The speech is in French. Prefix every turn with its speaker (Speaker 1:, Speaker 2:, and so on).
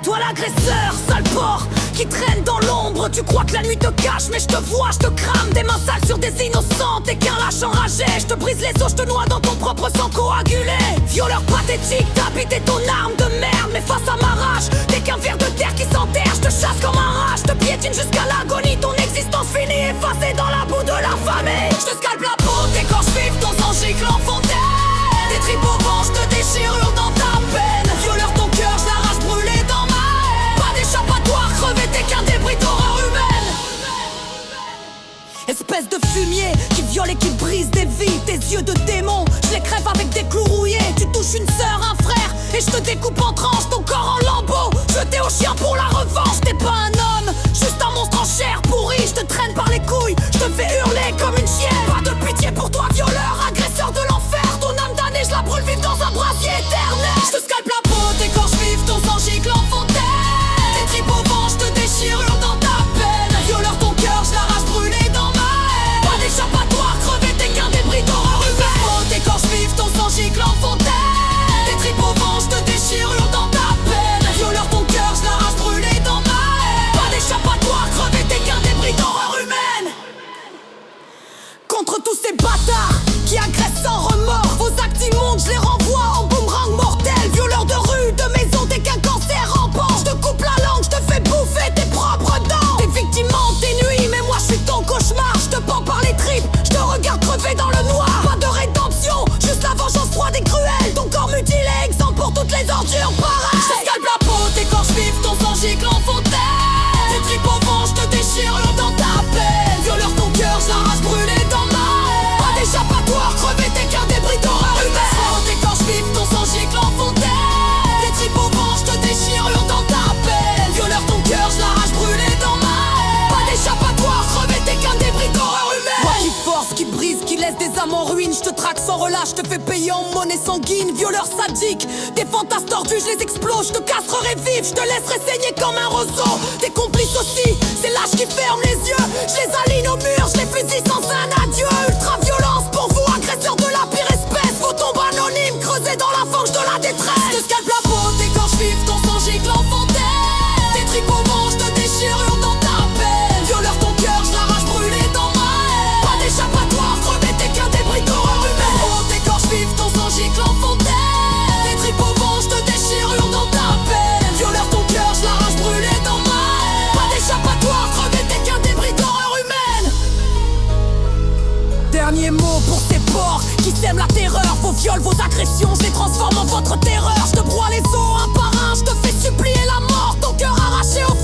Speaker 1: Toi l'agresseur, sale porc, qui traîne dans l'ombre. Tu crois que la nuit te cache, mais je te vois, je te crame. Des mains sales sur des innocents, t'es qu'un lâche enragé. Je te brise les os, je te noie dans ton propre sang coagulé. Violeur pathétique, t'as habité ton arme de merde. Mais face à ma rage, t'es qu'un ver de terre qui s'enterre. Je te chasse comme un rat, je te piétine jusqu'à l'agonie. Ton existence finie, effacée dans la boue de l'infamie. Je te scalpe la peau, t'écorche vif, ton sang gicle en fontaine. Tes tripes au vent, je te déchirure dans ta peine. Violeur, ton cœur, je l'arrache brûlé dans ma haine. Pas d'échappatoire, crevé, t'es qu'un débris d'horreur humaine. Espèce de fumier qui viole et qui brise des vies. Tes yeux de démon, je les crève avec des clous rouillés. Tu touches une sœur, un frère, et je te découpe en tranches. Ton corps en lambeaux, jeté au chien pour la revanche. T'es pas un homme, juste un monstre en chair pourrie. Je te traîne par les couilles, je te fais hurler comme une chienne. Pas de pitié pour toi, violeur, agresseur de l'enfer. Ton âme damnée, je la brûle vive dans un brasier éternel. Je te scalpe la peau, t'écorche vive, ton sang gicle en fontaine. Tes tripes au vent, je te déchirure dans ta peine. Violeur, ton cœur, je l'arrache brûlé dans ma haine. Pas d'échappatoire, crevé, t'es qu'un débris d'horreur humaine. Peau, t'écorche vive, ton sang gicle en fontaine. Tes tripes au vent, je te déchirure dans ta peine. Violeur, ton cœur, je l'arrache brûlé dans ma haine. Pas d'échappatoire, crevé, t'es qu'un débris d'horreur humaine. Contre tous ces bâtards qui agressent sans remords, vos actes immondes, je les renvoie en boomerang mortel. Violeur de rue, de maison, t'es qu'un cancer rampant. Je te coupe la langue, je te fais bouffer tes propres dents. T'es victime tes nuits, mais moi je suis ton cauchemar. Je te pends par les tripes, je te regarde crever dans le noir. Pas de rédemption, juste la vengeance froide et cruelle. Ton corps mutilé, exempt pour toutes les ordures pareilles. Je te scalpe la peau, t'écorche vive, ton sang gicle en fontaine. Tes tripes au vent, je te déchirure dans ta peine. Violeur, ton cœur, je l'arrache brûlé dans ma haine. Pas d'échappatoire, crevé, t'es qu'un débris d'horreur humaine. T'écorche vive, ton sang gicle en fontaine. Tes tripes au vent, je te déchirure dans ta peine. Violeur, ton cœur, je l'arrache brûlé dans ma haine. Pas d'échappatoire, crevé, t'es qu'un débris d'horreur humaine. Moi qui force, qui brise, qui laisse des âmes en ruine. Je te traque sans relâche, te fais payer en monnaie sanguine. Violeur sadique, tes fantasmes tordus, je les explose. Je te castrerai vif, je te laisserai saigner comme un roseau. Tes complices aussi, c'est l'âge qui ferme les yeux. Je les aligne au mur, je les fusille sans un adieu. Ultra violence pour vous, agresseurs de la pire espèce. Vos tombes anonymes, creusés dans la fange de la détresse. Je te scalpe la peau, t'écorche vive, ton sang gicle en fontaine. Tes tripes au vent, je te déchirure dans ta peine. Violeur, ton cœur, je l'arrache brûlé dans ma haine. Pas d'échappatoire, crevé, t'es qu'un débris d'horreur humaine. Oh, t'écorche vive, ton sang gicle en fontaine. Tes tripes au vent, je te déchirure dans ta peine. Violeur, ton cœur, je l'arrache brûlé dans ma haine. Pas d'échappatoire, crevé, t'es qu'un débris d'horreur humaine. Dernier mot pour ces porcs qui sèment la terreur. Vos viols, vos agressions, je les transforme en votre terreur. Je te broie les os un par un, je te fais supplier la mort. Ton cœur arraché au